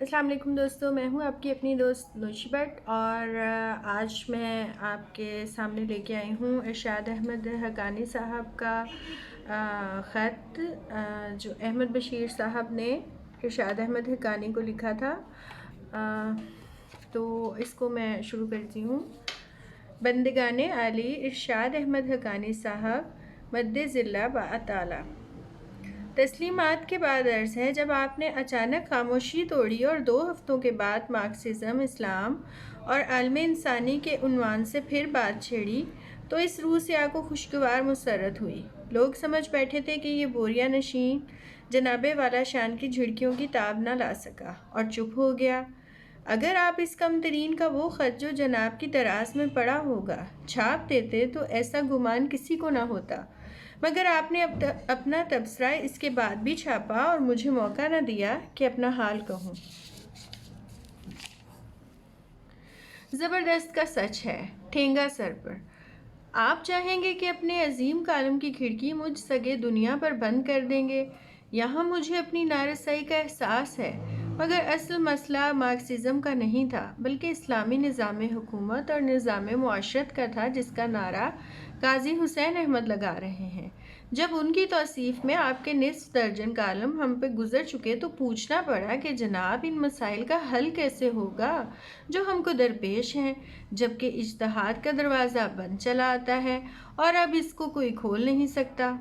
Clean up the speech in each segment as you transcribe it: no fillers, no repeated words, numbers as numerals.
السلام علیکم دوستو، میں ہوں آپ کی اپنی دوست نوشی بٹ، اور آج میں آپ کے سامنے لے کے آئی ہوں ارشاد احمد حقانی صاحب کا خط جو احمد بشیر صاحب نے ارشاد احمد حقانی کو لکھا تھا۔ تو اس کو میں شروع کرتی ہوں۔ بندگان عالی ارشاد احمد حقانی صاحب مد ظلہ باعطالہ، تسلیمات کے بعد عرض ہے، جب آپ نے اچانک خاموشی توڑی اور 2 ہفتوں کے بعد مارکسزم، اسلام اور عالم انسانی کے عنوان سے پھر بات چھیڑی تو اس روح سیاہ کو خوشگوار مسرت ہوئی۔ لوگ سمجھ بیٹھے تھے کہ یہ بوریا نشین جناب والا شان کی جھڑکیوں کی تاب نہ لا سکا اور چپ ہو گیا۔ اگر آپ اس کم ترین کا وہ خط جو جناب کی دراز میں پڑا ہوگا چھاپ دیتے تو ایسا گمان کسی کو نہ ہوتا، مگر آپ نے اپنا تبصرہ اس کے بعد بھی چھاپا اور مجھے موقع نہ دیا کہ اپنا حال کہوں۔ زبردست کا سچ ہے، ٹھینگا سر پر۔ آپ چاہیں گے کہ اپنے عظیم کالم کی کھڑکی مجھ سگے دنیا پر بند کر دیں گے۔ یہاں مجھے اپنی نارسائی کا احساس ہے، مگر اصل مسئلہ مارکسزم کا نہیں تھا، بلکہ اسلامی نظام حکومت اور نظام معاشرت کا تھا، جس کا نعرہ قاضی حسین احمد لگا رہے ہیں۔ جب ان کی توصیف میں آپ کے نصف درجن کالم ہم پہ گزر چکے تو پوچھنا پڑا کہ جناب ان مسائل کا حل کیسے ہوگا جو ہم کو درپیش ہیں، جبکہ اجتہاد کا دروازہ بند چلا آتا ہے اور اب اس کو کوئی کھول نہیں سکتا۔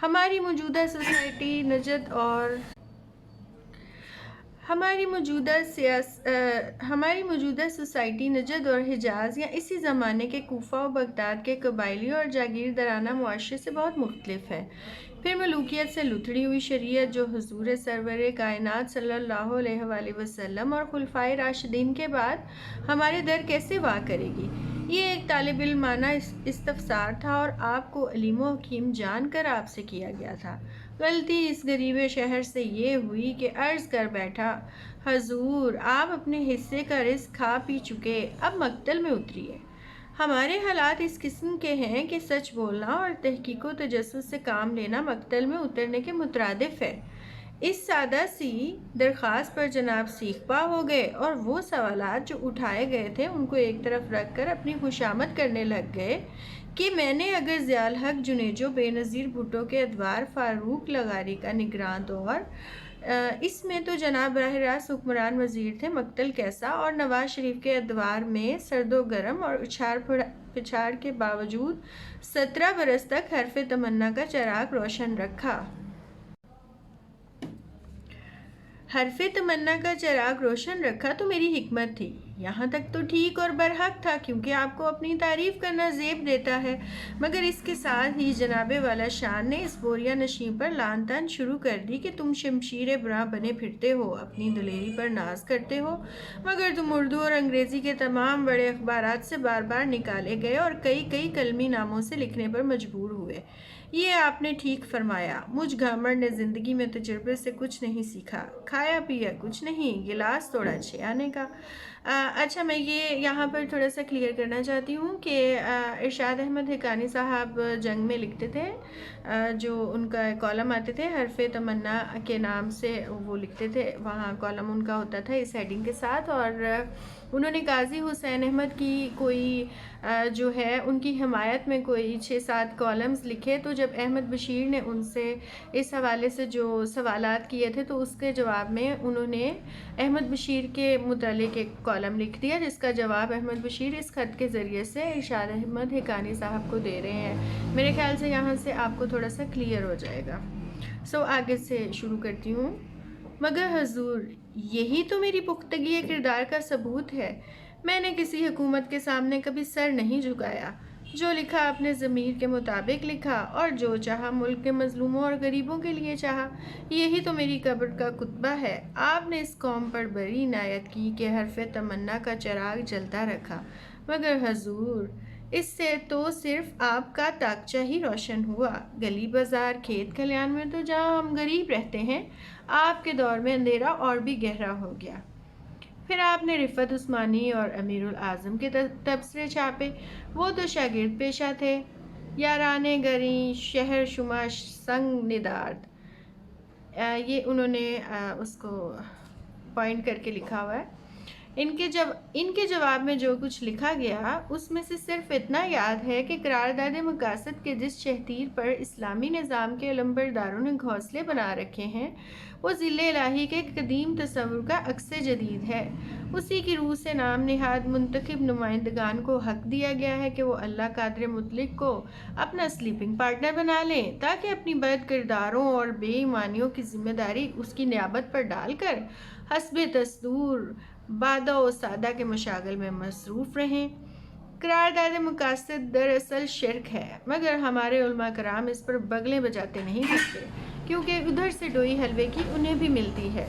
ہماری موجودہ سوسائٹی نجد اور حجاز یا اسی زمانے کے کوفہ و بغداد کے قبائلی اور جاگیردارانہ معاشرے سے بہت مختلف ہے۔ پھر ملوکیت سے لتھڑی ہوئی شریعت جو حضور سرور کائنات صلی اللہ علیہ وآلہ وسلم اور خلفائے راشدین کے بعد ہمارے در کیسے وا کرے گی؟ یہ ایک طالب علمانہ استفسار تھا اور آپ کو علیم و حکیم جان کر آپ سے کیا گیا تھا۔ غلطی اس غریب شہر سے یہ ہوئی کہ عرض کر بیٹھا، حضور آپ اپنے حصے کا رزق کھا پی چکے، اب مقتل میں اتریے۔ ہمارے حالات اس قسم کے ہیں کہ سچ بولنا اور تحقیق و تجسس سے کام لینا مقتل میں اترنے کے مترادف ہے۔ اس سادہ سی درخواست پر جناب سیخ پا ہو گئے اور وہ سوالات جو اٹھائے گئے تھے ان کو ایک طرف رکھ کر اپنی خوشامد کرنے لگ گئے کہ میں نے اگر ضیاء الحق جنیجو، بے نظیر بھٹو کے ادوار، فاروق لغاری کا نگراں دور، اس میں تو جناب براہ راست حکمران وزیر تھے، مقتل کیسا، اور نواز شریف کے ادوار میں سرد و گرم اور اچھاڑ پچھاڑ کے باوجود 17 برس تک حرف تمنا کا چراغ روشن رکھا۔ حرف تمنا کا چراغ روشن رکھا تو میری حکمت تھی، یہاں تک تو ٹھیک اور برحق تھا، کیونکہ آپ کو اپنی تعریف کرنا زیب دیتا ہے، مگر اس کے ساتھ ہی جناب والا شان نے اس بوریا نشین پر لعن طعن شروع کر دی کہ تم شمشیر براں بنے پھرتے ہو، اپنی دلیری پر ناز کرتے ہو، مگر تم اردو اور انگریزی کے تمام بڑے اخبارات سے بار بار نکالے گئے اور کئی کلمی ناموں سے لکھنے پر مجبور ہوئے۔ یہ آپ نے ٹھیک فرمایا، مجھ گھامڑ نے زندگی میں تجربے سے کچھ نہیں سیکھا، کھایا پیا کچھ نہیں، گلاس توڑا 6 آنے کا۔ اچھا، میں یہ یہاں پر تھوڑا سا کلیئر کرنا چاہتی ہوں کہ ارشاد احمد حقانی صاحب جنگ میں لکھتے تھے، جو ان کا کالم آتے تھے حرف تمنا کے نام سے وہ لکھتے تھے، وہاں کالم ان کا ہوتا تھا اس ہیڈنگ کے ساتھ، اور انہوں نے قاضی حسین احمد کی کوئی جو ہے ان کی حمایت میں کوئی 6-7 کالمز لکھے، تو جب احمد بشیر نے ان سے اس حوالے سے جو سوالات کیے تھے تو اس کے جواب میں انہوں نے احمد بشیر کے متعلق ایک کالم لکھ دیا، جس کا جواب احمد بشیر اس خط کے ذریعے سے ارشاد احمد حقانی صاحب کو دے رہے ہیں۔ میرے خیال سے یہاں سے آپ کو تھوڑا سا کلیئر ہو جائے گا۔ آگے سے شروع کرتی ہوں۔ مگر حضور، یہی تو میری پختگی کردار کا ثبوت ہے۔ میں نے کسی حکومت کے سامنے کبھی سر نہیں جھکایا، جو لکھا اپنے ضمیر کے مطابق لکھا اور جو چاہا ملک کے مظلوموں اور غریبوں کے لیے چاہا۔ یہی تو میری قبر کا کتبہ ہے۔ آپ نے اس قوم پر بڑی عنایت کی کہ حرف تمنا کا چراغ جلتا رکھا، مگر حضور اس سے تو صرف آپ کا طاقچہ ہی روشن ہوا۔ گلی بازار، کھیت کھلیان میں تو جہاں ہم غریب رہتے ہیں، آپ کے دور میں اندھیرا اور بھی گہرا ہو گیا۔ پھر آپ نے رفعت عثمانی اور امیر الاعظم کے تبصرے چھاپے، وہ تو شاگرد پیشہ تھے۔ یارانے گریں شہر شما سنگ ندارد، یہ انہوں نے اس کو پوائنٹ کر کے لکھا ہوا ہے۔ ان کے جواب میں جو کچھ لکھا گیا اس میں سے صرف اتنا یاد ہے کہ قرارداد مقاصد کے جس شہتیر پر اسلامی نظام کے علمبرداروں نے گھونسلے بنا رکھے ہیں وہ ذل الہی کے قدیم تصور کا عکس جدید ہے۔ اسی کی روح سے نام نہاد منتخب نمائندگان کو حق دیا گیا ہے کہ وہ اللہ قادر مطلق کو اپنا سلیپنگ پارٹنر بنا لیں تاکہ اپنی بد کرداروں اور بے ایمانیوں کی ذمہ داری اس کی نیابت پر ڈال کر حسب دستور بادہ و سادہ کے مشاغل میں مصروف رہیں۔ قرارداد مقاصد دراصل شرک ہے، مگر ہمارے علماء کرام اس پر بغلیں بجاتے نہیں تھکتے کیونکہ ادھر سے ڈوئی حلوے کی انہیں بھی ملتی ہے۔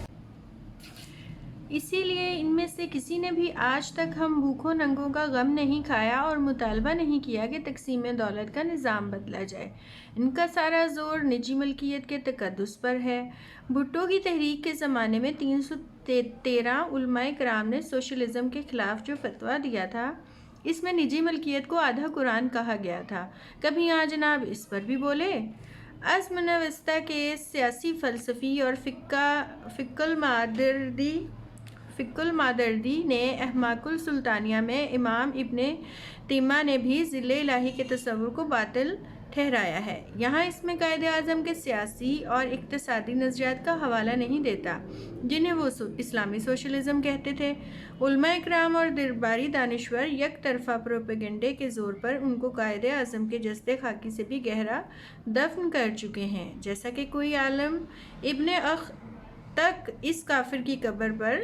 اسی لیے ان میں سے کسی نے بھی آج تک ہم بھوکھوں ننگوں کا غم نہیں کھایا اور مطالبہ نہیں کیا کہ تقسیم دولت کا نظام بدلا جائے۔ ان کا سارا زور نجی ملکیت کے تقدس پر ہے۔ بھٹو کی تحریک کے زمانے میں 313 علماء کرام نے سوشلزم کے خلاف جو فتویٰ دیا تھا اس میں نجی ملکیت کو آدھا قرآن کہا گیا تھا۔ کبھی یہاں جناب اس پر بھی بولے؟ عصم نوستہ کے سیاسی فلسفی اور فقہ المادردی نے احماق السلطانیہ میں امام ابن تیمیہ نے بھی ذل الہی کے تصور کو باطل ٹھہرایا ہے۔ یہاں اس میں قائد اعظم کے سیاسی اور اقتصادی نظریات کا حوالہ نہیں دیتا جنہیں وہ اسلامی سوشلزم کہتے تھے۔ علماء اکرام اور درباری دانشور یک طرفہ پروپیگنڈے کے زور پر ان کو قائد اعظم کے جسد خاکی سے بھی گہرا دفن کر چکے ہیں، جیسا کہ کوئی عالم ابن اخ تک اس کافر کی قبر پر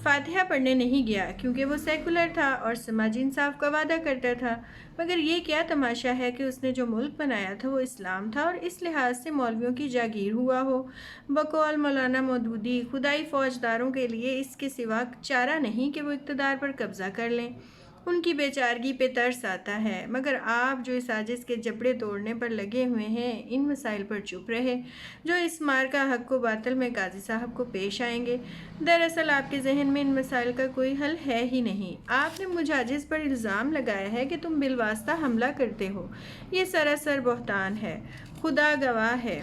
فاتحہ پڑھنے نہیں گیا کیونکہ وہ سیکولر تھا اور سماجی انصاف کا وعدہ کرتا تھا۔ مگر یہ کیا تماشا ہے کہ اس نے جو ملک بنایا تھا وہ اسلام تھا اور اس لحاظ سے مولویوں کی جاگیر ہوا ہو۔ بقول مولانا مودودی خدائی فوجداروں کے لیے اس کے سوا چارہ نہیں کہ وہ اقتدار پر قبضہ کر لیں۔ ان کی بیچارگی پہ ترس آتا ہے، مگر آپ جو اس عاجز کے جبڑے توڑنے پر لگے ہوئے ہیں ان مسائل پر چپ رہے جو اس مارکہ حق و باطل میں قاضی صاحب کو پیش آئیں گے۔ دراصل آپ کے ذہن میں ان مسائل کا کوئی حل ہے ہی نہیں۔ آپ نے مجھ عاجز پر الزام لگایا ہے کہ تم بالواسطہ حملہ کرتے ہو۔ یہ سراسر بہتان ہے۔ خدا گواہ ہے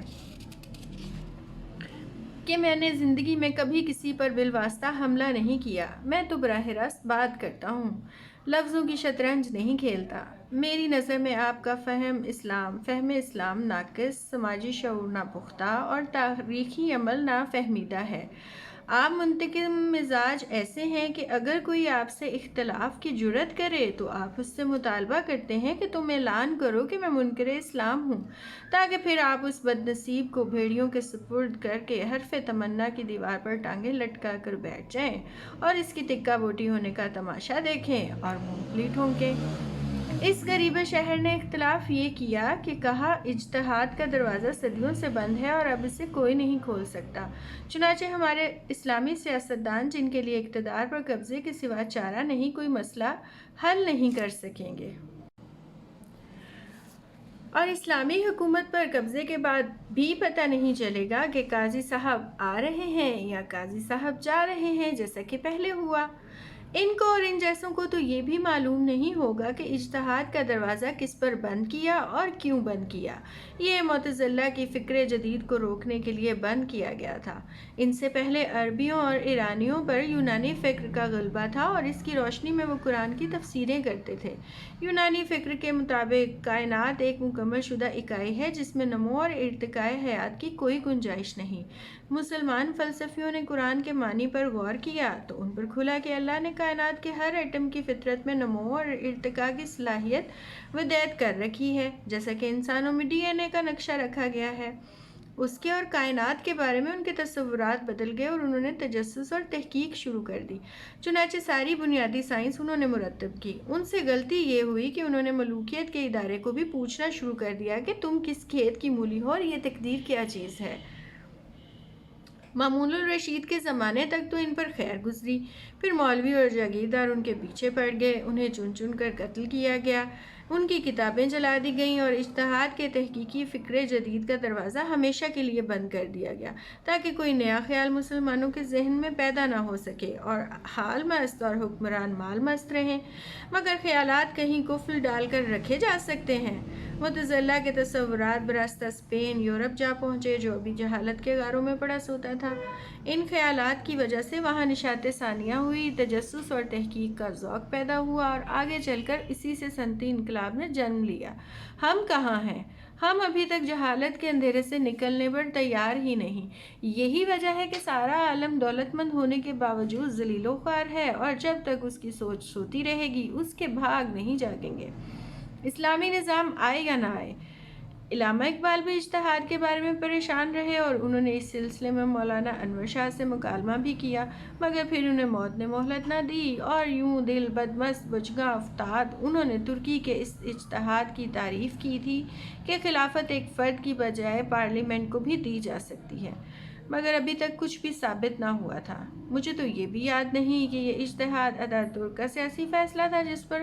کہ میں نے زندگی میں کبھی کسی پر بالواسطہ حملہ نہیں کیا۔ میں تو براہ راست بات کرتا ہوں، لفظوں کی شطرنج نہیں کھیلتا۔ میری نظر میں آپ کا فہم اسلام ناقص، سماجی شعور ناپختہ اور تاریخی عمل نافہمیدہ ہے۔ آپ منتقم مزاج ایسے ہیں کہ اگر کوئی آپ سے اختلاف کی جرأت کرے تو آپ اس سے مطالبہ کرتے ہیں کہ تم اعلان کرو کہ میں منکر اسلام ہوں، تاکہ پھر آپ اس بد نصیب کو بھیڑیوں کے سپرد کر کے حرف تمنا کی دیوار پر ٹانگیں لٹکا کر بیٹھ جائیں اور اس کی ٹکا بوٹی ہونے کا تماشا دیکھیں اور مونگفلی ٹھونکیں۔ اس غریب شہر نے اختلاف یہ کیا کہ کہا اجتہاد کا دروازہ صدیوں سے بند ہے اور اب اسے کوئی نہیں کھول سکتا۔ چنانچہ ہمارے اسلامی سیاستدان جن کے لیے اقتدار پر قبضے کے سوا چارہ نہیں کوئی مسئلہ حل نہیں کر سکیں گے، اور اسلامی حکومت پر قبضے کے بعد بھی پتہ نہیں چلے گا کہ قاضی صاحب آ رہے ہیں یا قاضی صاحب جا رہے ہیں جیسا کہ پہلے ہوا۔ ان کو اور ان جیسوں کو تو یہ بھی معلوم نہیں ہوگا کہ اجتہاد کا دروازہ کس پر بند کیا اور کیوں بند کیا۔ یہ معتزلہ کی فکر جدید کو روکنے کے لیے بند کیا گیا تھا۔ ان سے پہلے عربیوں اور ایرانیوں پر یونانی فکر کا غلبہ تھا اور اس کی روشنی میں وہ قرآن کی تفسیریں کرتے تھے۔ یونانی فکر کے مطابق کائنات ایک مکمل شدہ اکائی ہے جس میں نمو اور ارتقاء حیات کی کوئی گنجائش نہیں۔ مسلمان فلسفیوں نے قرآن کے معنی پر غور کیا تو ان پر کھلا کہ اللہ نے کائنات کے ہر ایٹم کی فطرت میں نمو اور ارتقاء کی صلاحیت ودیت کر رکھی ہے، جیسا کہ انسانوں میں ڈی این اے کا نقشہ رکھا گیا ہے۔ اس کے اور کائنات کے بارے میں ان کے تصورات بدل گئے اور انہوں نے تجسس اور تحقیق شروع کر دی۔ چنانچہ ساری بنیادی سائنس انہوں نے مرتب کی۔ ان سے غلطی یہ ہوئی کہ انہوں نے ملوکیت کے ادارے کو بھی پوچھنا شروع کر دیا کہ تم کس کھیت کی مولی ہو اور یہ تقدیر کیا چیز ہے۔ مامون الرشید کے زمانے تک تو ان پر خیر گزری، پھر مولوی اور جاگیردار ان کے پیچھے پڑ گئے، انہیں چن چن کر قتل کیا گیا۔ ان کی کتابیں جلا دی گئیں اور اجتہاد کے تحقیقی فکر جدید کا دروازہ ہمیشہ کے لیے بند کر دیا گیا تاکہ کوئی نیا خیال مسلمانوں کے ذہن میں پیدا نہ ہو سکے اور حال مست اور حکمران مال مست رہیں۔ مگر خیالات کہیں قفل ڈال کر رکھے جا سکتے ہیں۔ متزلہ کے تصورات براستہ اسپین یورپ جا پہنچے جو ابھی جہالت کے غاروں میں پڑا سوتا تھا۔ ان خیالات کی وجہ سے وہاں نشاط ثانیہ ہوئی، تجسس اور تحقیق کا ذوق پیدا ہوا اور آگے چل کر اسی سے صنعتی انقلاب نے جنم لیا۔ ہم کہاں ہیں؟ ہم ابھی تک جہالت کے اندھیرے سے نکلنے پر تیار ہی نہیں۔ یہی وجہ ہے کہ سارا عالم دولت مند ہونے کے باوجود ذلیل و خوار ہے اور جب تک اس کی سوچ سوتی رہے گی اس کے بھاگ نہیں جاگیں گے۔ اسلامی نظام آئے یا نہ آئے۔ علامہ اقبال بھی اجتہاد کے بارے میں پریشان رہے اور انہوں نے اس سلسلے میں مولانا انور شاہ سے مکالمہ بھی کیا، مگر پھر انہیں موت نے مہلت نہ دی اور یوں دل بدمست بجگاہ افتاد انہوں نے ترکی کے اس اجتہاد کی تعریف کی تھی کہ خلافت ایک فرد کی بجائے پارلیمنٹ کو بھی دی جا سکتی ہے، مگر ابھی تک کچھ بھی ثابت نہ ہوا تھا۔ مجھے تو یہ بھی یاد نہیں کہ یہ اجتہاد اتاتورک کا سیاسی فیصلہ تھا جس پر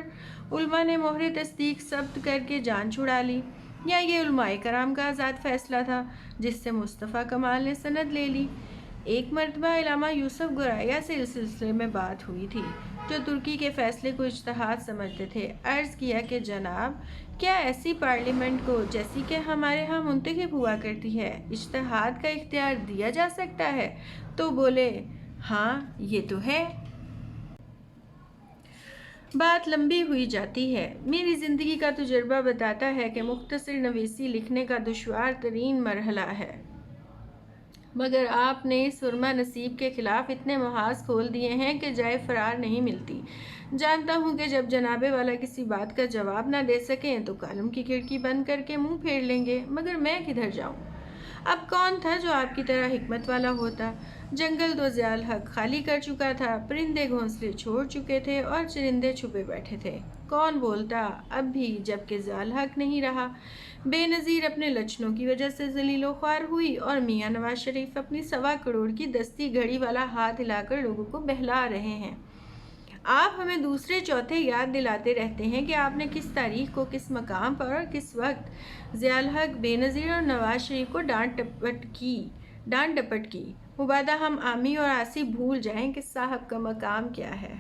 علماء نے مہر تصدیق ثبت کر کے جان چھڑا لی، یا یہ علماء کرام کا آزاد فیصلہ تھا جس سے مصطفیٰ کمال نے سند لے لی۔ ایک مرتبہ علامہ یوسف گرائیہ سے اس سلسلے میں بات ہوئی تھی جو ترکی کے فیصلے کو اجتہاد سمجھتے تھے۔ عرض کیا کہ جناب، کیا ایسی پارلیمنٹ کو جیسی کہ ہمارے ہاں منتخب ہوا کرتی ہے اجتہاد کا اختیار دیا جا سکتا ہے؟ تو بولے ہاں یہ تو ہے۔ بات لمبی ہوئی جاتی ہے۔ میری زندگی کا تجربہ بتاتا ہے کہ مختصر نویسی لکھنے کا دشوار ترین مرحلہ ہے، مگر آپ نے سرما نصیب کے خلاف اتنے محاذ کھول دیے ہیں کہ جائے فرار نہیں ملتی۔ جانتا ہوں کہ جب جناب والا کسی بات کا جواب نہ دے سکیں تو کالم کی کھڑکی بند کر کے منہ پھیر لیں گے، مگر میں کدھر جاؤں؟ اب کون تھا جو آپ کی طرح حکمت والا ہوتا؟ جنگل تو ضیاء الحق خالی کر چکا تھا، پرندے گھونسلے چھوڑ چکے تھے اور چرندے چھپے بیٹھے تھے۔ کون بولتا اب بھی جبکہ ضیاء الحق نہیں رہا؟ بے نظیر اپنے لچنوں کی وجہ سے ذلیل و خوار ہوئی اور میاں نواز شریف اپنی 1.25 کروڑ کی دستی گھڑی والا ہاتھ ہلا کر لوگوں کو بہلا رہے ہیں۔ آپ ہمیں دوسرے چوتھے یاد دلاتے رہتے ہیں کہ آپ نے کس تاریخ کو کس مقام پر اور کس وقت ضیاء الحق، بے نظیر اور نواز شریف کو ڈانٹ ڈپٹ کی۔ مبادا ہم عامی اور عاصی بھول جائیں کہ صاحب کا مقام کیا ہے۔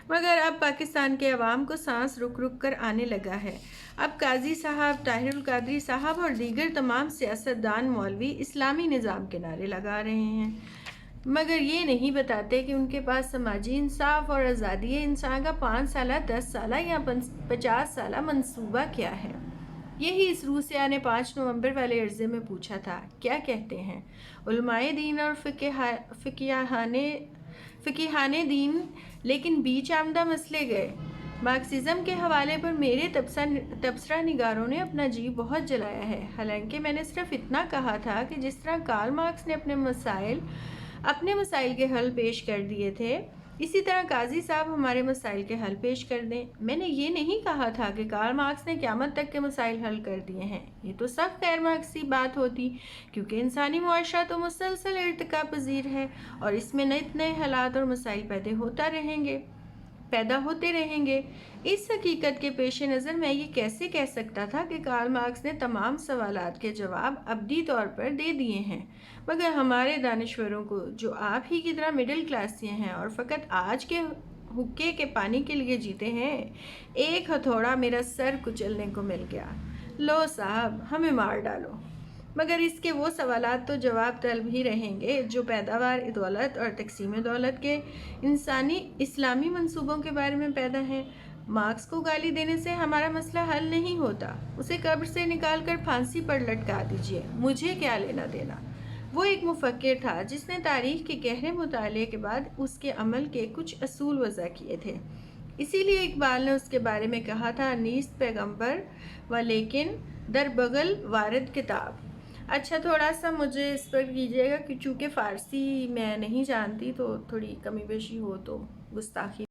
مگر اب پاکستان کے عوام کو سانس رک رک کر آنے لگا ہے۔ اب قاضی صاحب، طاہر القادری صاحب اور دیگر تمام سیاستدان مولوی اسلامی نظام کے نعرے لگا رہے ہیں، مگر یہ نہیں بتاتے کہ ان کے پاس سماجی انصاف اور آزادی انسان کا 5 سالہ، 10 سالہ یا 50 سالہ منصوبہ کیا ہے۔ یہی اس روسیہ نے 5 نومبر والے عرضے میں پوچھا تھا۔ کیا کہتے ہیں؟ علماء دین اور فقیہان دین لیکن بیچ آمدہ مسئلے گئے۔ مارکسزم کے حوالے پر میرے تبصرہ نگاروں نے اپنا جی بہت جلایا ہے، حالانکہ میں نے صرف اتنا کہا تھا کہ جس طرح کارل مارکس نے اپنے مسائل کے حل پیش کر دیے تھے، اسی طرح قاضی صاحب ہمارے مسائل کے حل پیش کر دیں۔ میں نے یہ نہیں کہا تھا کہ کارل مارکس نے قیامت تک کے مسائل حل کر دیے ہیں، یہ تو سخت غیر مارکسی بات ہوتی، کیونکہ انسانی معاشرہ تو مسلسل ارتقا پذیر ہے اور اس میں نئے نئے حالات اور مسائل پیدا ہوتے رہیں گے۔ اس حقیقت کے پیش نظر میں یہ کیسے کہہ سکتا تھا کہ کارل مارکس نے تمام سوالات کے جواب ابدی طور پر دے دیے ہیں، مگر ہمارے دانشوروں کو جو آپ ہی کی طرح مڈل کلاسی ہیں اور فقط آج کے حقے کے پانی کے لیے جیتے ہیں، ایک ہتھوڑا میرا سر کچلنے کو مل گیا۔ لو صاحب ہمیں مار ڈالو، مگر اس کے وہ سوالات تو جواب طلب ہی رہیں گے جو پیداوار دولت اور تقسیم دولت کے اسلامی منصوبوں کے بارے میں پیدا ہیں۔ مارکس کو گالی دینے سے ہمارا مسئلہ حل نہیں ہوتا، اسے قبر سے نکال کر پھانسی پر لٹکا دیجیے، مجھے کیا لینا دینا۔ وہ ایک مفکر تھا جس نے تاریخ کے گہرے مطالعے کے بعد اس کے عمل کے کچھ اصول وضع کیے تھے۔ اسی لیے اقبال نے اس کے بارے میں کہا تھا، نیست پیغمبر و لیکن در بغل وارد کتاب۔ اچھا تھوڑا سا مجھے اس پر کیجیے گا کہ چونکہ فارسی میں نہیں جانتی تو تھوڑی کمی بیشی ہو تو گستاخی